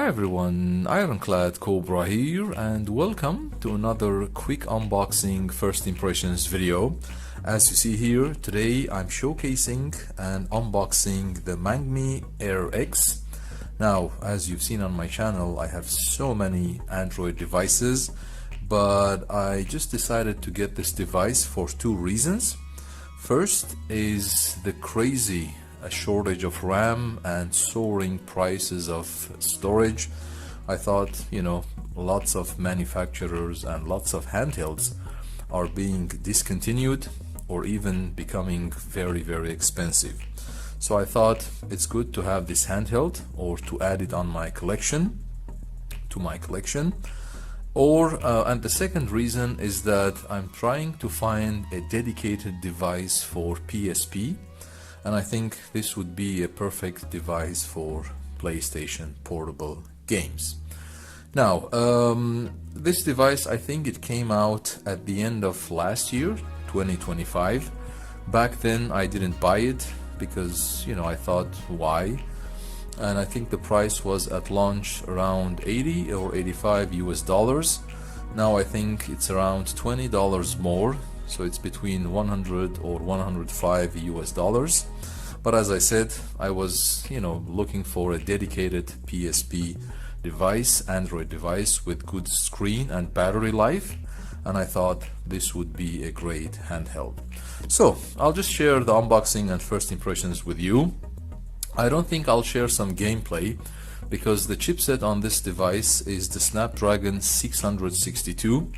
Hi everyone, Ironclad Cobra here, and welcome to another quick unboxing first impressions video. As you see here, today I'm showcasing and unboxing the MANGMI AIR X. Now, as you've seen on my channel, I have so many Android devices, but I just decided to get this device for two reasons. First is the crazy shortage of RAM and soaring prices of storage. I thought, lots of manufacturers and lots of handhelds are being discontinued or even becoming very expensive. So I thought it's good to have this handheld or to add it on my collection, and the second reason is that I'm trying to find a dedicated device for PSP, and I think this would be a perfect device for PlayStation portable games. Now, this device, I think it came out at the end of last year, 2025. Back then I didn't buy it because, I thought, why? And I think the price was at launch around 80 or 85 US dollars. Now I think it's around $20 more. So it's between 100 or 105 US dollars. But as I said, I was, looking for a dedicated PSP device, Android device with good screen and battery life. And I thought this would be a great handheld. So I'll just share the unboxing and first impressions with you. I don't think I'll share some gameplay because the chipset on this device is the Snapdragon 662.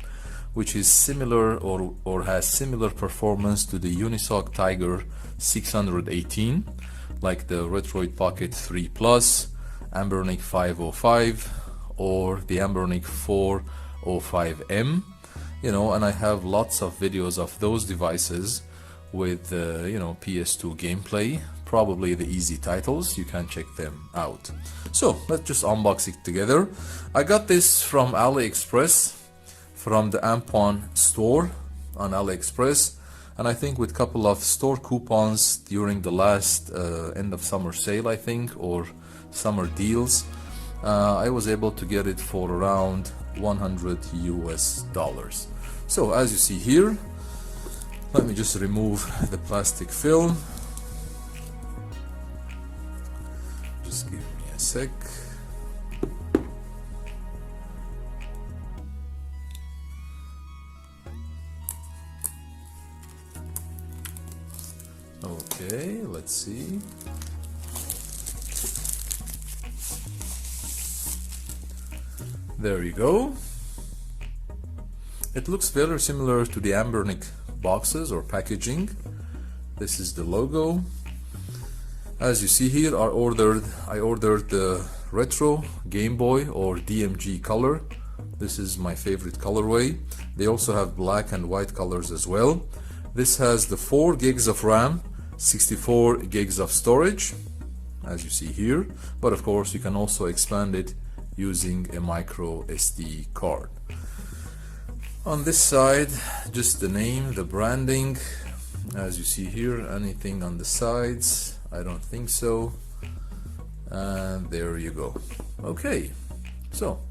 Which is similar or has similar performance to the Unisoc Tiger 618, like the Retroid Pocket 3 Plus, Anbernic 505, or the Anbernic 405M. And I have lots of videos of those devices with PS2 gameplay, probably the easy titles. You can check them out. So let's just unbox it together. I got this from AliExpress, from the Ampon store on AliExpress, and I think with a couple of store coupons during the last end of summer sale, I think, or summer deals, I was able to get it for around 100 US dollars. So as you see here, let me just remove the plastic film. Just give me a sec. Okay, let's see. There you go. It looks very similar to the Anbernic boxes or packaging. This is the logo. As you see here, I ordered the retro Game Boy or DMG color. This is my favorite colorway. They also have black and white colors as well. This has the 4 gigs of RAM, 64 gigs of storage, as you see here, but of course you can also expand it using a micro SD card. On this side, just the name, the branding, as you see here. Anything on the sides? I don't think so. And there you go. Okay, so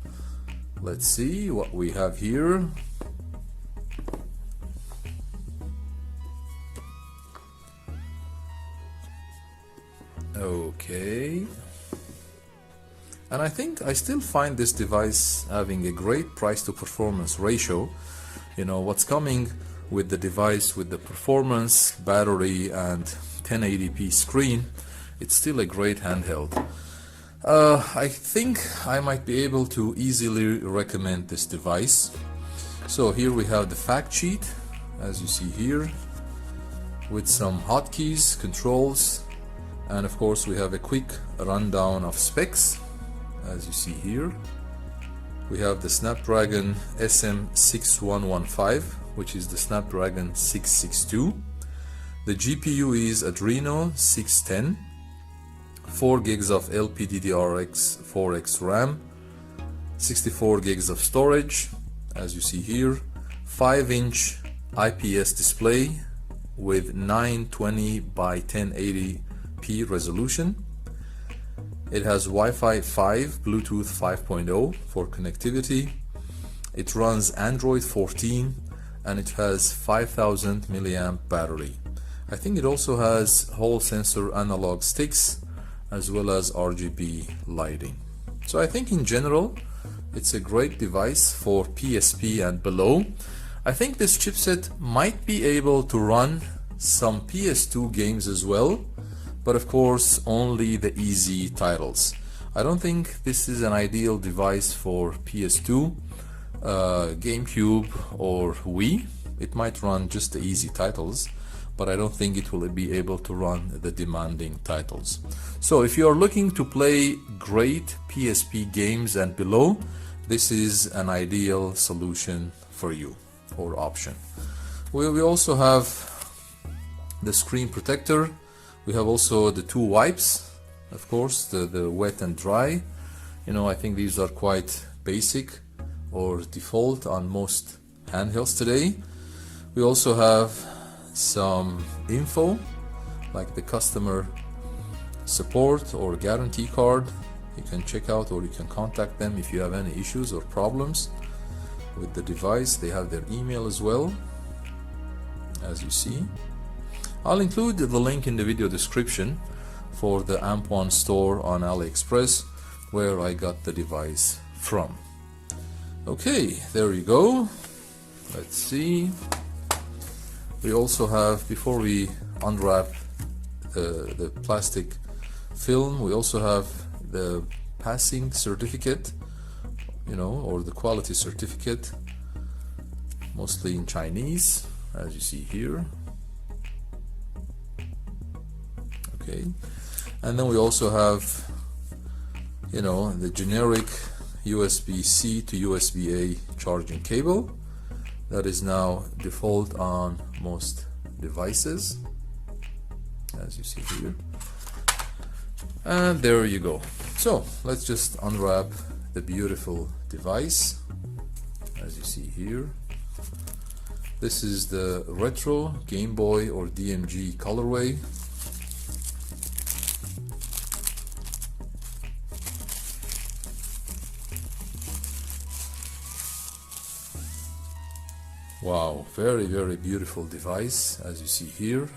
let's see what we have here. Okay, and I think I still find this device having a great price to performance ratio. What's coming with the device, with the performance, battery and 1080p screen, it's still a great handheld. I think I might be able to easily recommend this device. So here we have the fact sheet, as you see here, with some hotkeys, controls. And of course we have a quick rundown of specs. As you see here, we have the Snapdragon SM6115, which is the Snapdragon 662. The GPU is Adreno 610, 4 gigs of LPDDR4X RAM, 64 gigs of storage, as you see here, 5-inch IPS display with 920 by 1080p resolution, It has Wi-Fi 5, Bluetooth 5.0 for connectivity. It runs Android 14 and it has 5000 milliamp battery. I think it also has Hall sensor analog sticks as well as RGB lighting. So I think in general it's a great device for PSP and below. I think this chipset might be able to run some PS2 games as well, but of course only the easy titles. I don't think this is an ideal device for PS2, GameCube or Wii. It might run just the easy titles, but I don't think it will be able to run the demanding titles. So if you are looking to play great PSP games and below, this is an ideal solution for you or option. We also have the screen protector. We have also the two wipes, of course, the wet and dry. I think these are quite basic or default on most handhelds today. We also have some info like the customer support or guarantee card. You can check out or you can contact them if you have any issues or problems with the device. They have their email as well, as you see. I'll include the link in the video description for the AMP1 store on AliExpress where I got the device from. Okay, there you go. Let's see. We also have, before we unwrap the plastic film, we also have the passing certificate, or the quality certificate, mostly in Chinese, as you see here. Okay, and then we also have, the generic USB-C to USB-A charging cable that is now default on most devices, as you see here. And there you go. So let's just unwrap the beautiful device, as you see here. This is the retro Game Boy or DMG colorway. Wow, very, very beautiful device, as you see here.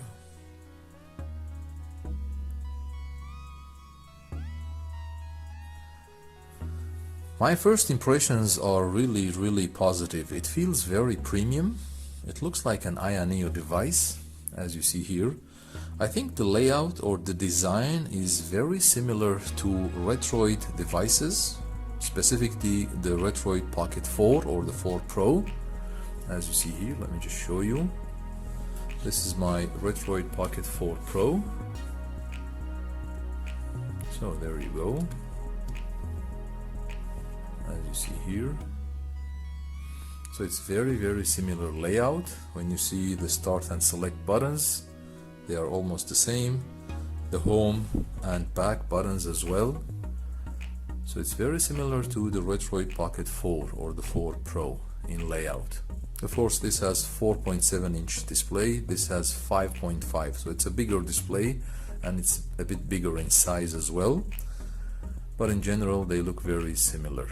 My first impressions are really, really positive. It feels very premium. It looks like an Adreno device, as you see here. I think the layout or the design is very similar to Retroid devices, specifically the Retroid Pocket 4 or the 4 Pro. As you see here, let me just show you. This is my Retroid Pocket 4 Pro. So there you go. As you see here. So it's very, very similar layout. When you see the start and select buttons, they are almost the same. The home and back buttons as well. So it's very similar to the Retroid Pocket 4 or the 4 Pro in layout. Of course, this has 4.7-inch display, this has 5.5, so it's a bigger display and it's a bit bigger in size as well, but in general they look very similar.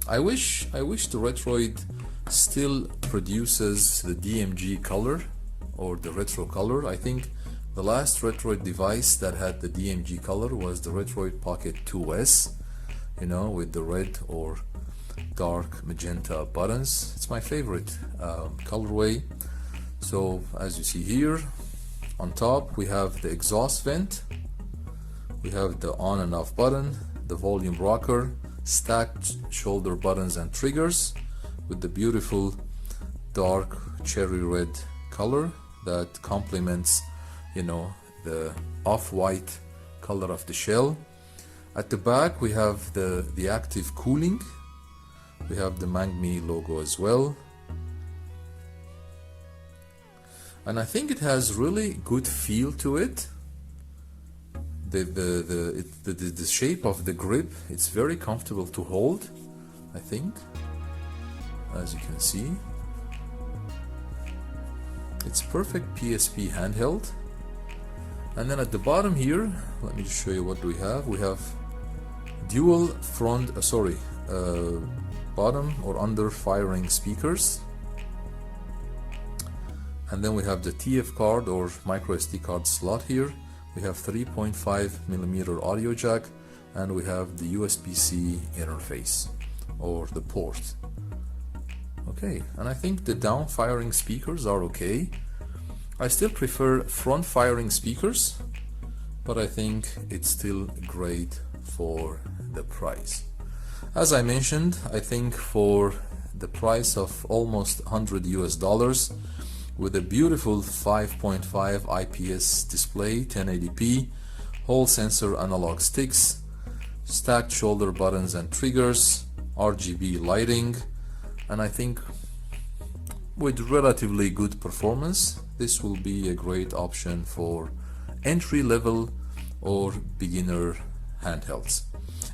I wish the Retroid still produces the DMG color or the retro color. I think the last Retroid device that had the DMG color was the Retroid Pocket 2S, with the red or dark magenta buttons. It's my favorite colorway. So as you see here, on top we have the exhaust vent, we have the on and off button, the volume rocker, stacked shoulder buttons and triggers with the beautiful dark cherry red color that complements the off-white color of the shell. At the back we have the active cooling. We have the MANGMI logo as well, and I think it has really good feel to it. The shape of the grip, it's very comfortable to hold, I think, as you can see. It's perfect PSP handheld. And then at the bottom here, let me just show you what we have. We have dual front, bottom or under firing speakers. And then we have the TF card or micro SD card slot here. We have 3.5mm audio jack, and we have the USB-C interface or the port. Okay, and I think the down firing speakers are okay. I still prefer front firing speakers, but I think it's still great for the price. As I mentioned, I think for the price of almost $100 with a beautiful 5.5 IPS display, 1080p, Hall sensor analog sticks, stacked shoulder buttons and triggers, RGB lighting, and I think with relatively good performance, this will be a great option for entry-level or beginner handhelds.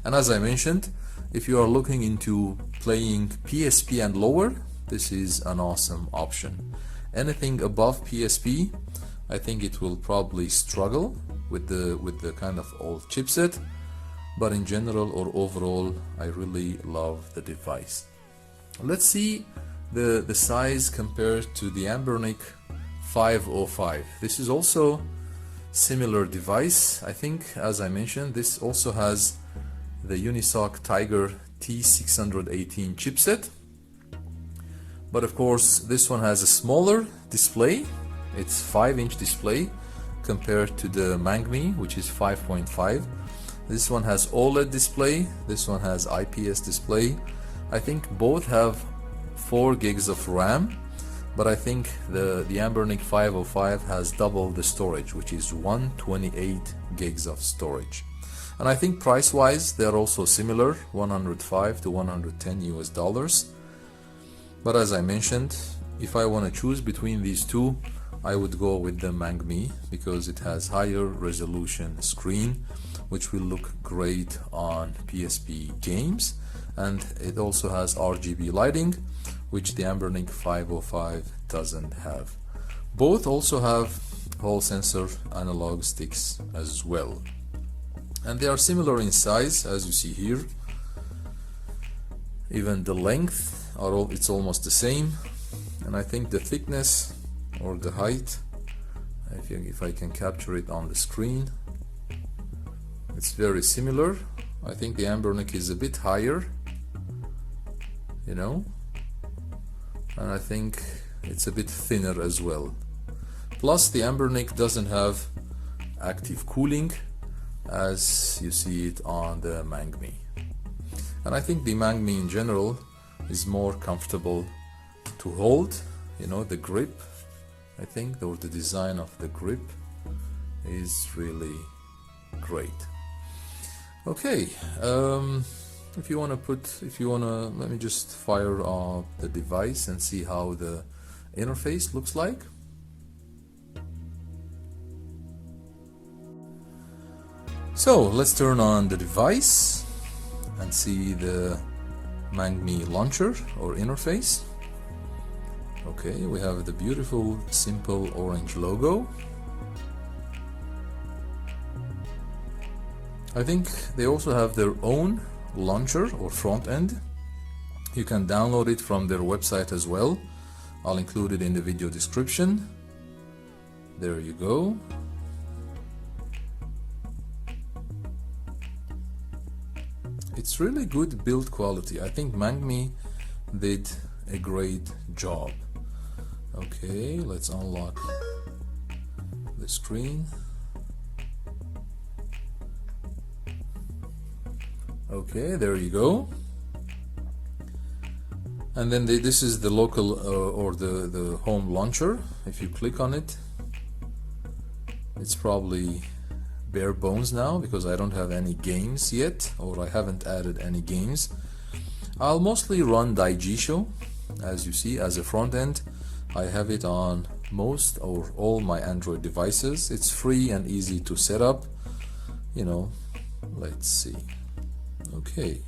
And as I mentioned, if you are looking into playing PSP and lower, this is an awesome option. Anything above PSP, I think it will probably struggle with the kind of old chipset, but in general or overall, I really love the device. Let's see the size compared to the Anbernic 505. This is also similar device. I think, as I mentioned, this also has the Unisoc Tiger T618 chipset, but of course this one has a smaller display. It's 5-inch display compared to the MANGMI, which is 5.5. This one has OLED display, this one has IPS display. I think both have 4 gigs of RAM, but I think the Anbernic 505 has double the storage, which is 128 gigs of storage. And I think price wise they're also similar, $105 to $110. But as I mentioned, if I want to choose between these two, I would go with the MANGMI because it has higher resolution screen, which will look great on PSP games, and it also has RGB lighting, which the Anbernic 505 doesn't have. Both also have Hall sensor analog sticks as well, and they are similar in size, as you see here. Even the length it's almost the same, and I think the thickness or the height, if I can capture it on the screen, it's very similar. I think the Anbernic is a bit higher, you know, and I think it's a bit thinner as well. Plus the Anbernic doesn't have active cooling as you see it on the MANGMI, and I think the MANGMI in general is more comfortable to hold, you know, the grip, I think, or the design of the grip is really great. Okay, if you want to let me just fire up the device and see how the interface looks like. So let's turn on the device and see the MANGMI launcher or interface. Okay, we have the beautiful simple orange logo. I think they also have their own launcher or front end. You can download it from their website as well. I'll include it in the video description. There you go. It's really good build quality. I think MANGMI did a great job. Okay, let's unlock the screen. Okay, there you go. And then this is the local or the home launcher. If you click on it, it's probably bare bones now because I don't have any games yet, or I haven't added any games. I'll mostly run Daijisho, as you see, as a front end. I have it on most or all my Android devices. It's free and easy to set up, you know. Let's see. Okay,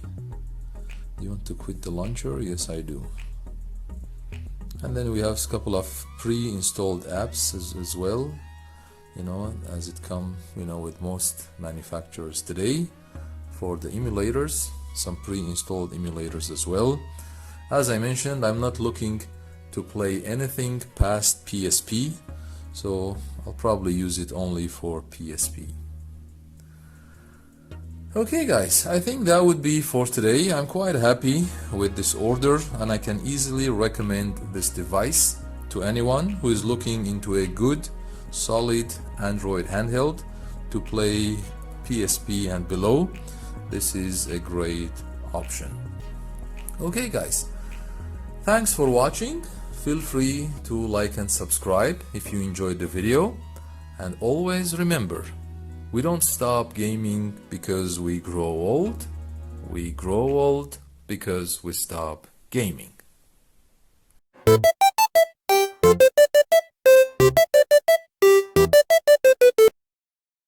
you want to quit the launcher? Yes, I do. And then we have a couple of pre-installed apps as well. you know, as it come, you know, with most manufacturers today for the emulators, some pre-installed emulators as well. As I mentioned, I'm not looking to play anything past PSP, so I'll probably use it only for PSP. Okay guys, I think that would be for today. I'm quite happy with this order, and I can easily recommend this device to anyone who is looking into a good, solid Android handheld to play PSP and below. This is a great option. Okay guys, thanks for watching. Feel free to like and subscribe if you enjoyed the video, and always remember, we don't stop gaming because we grow old. We grow old because we stop gaming.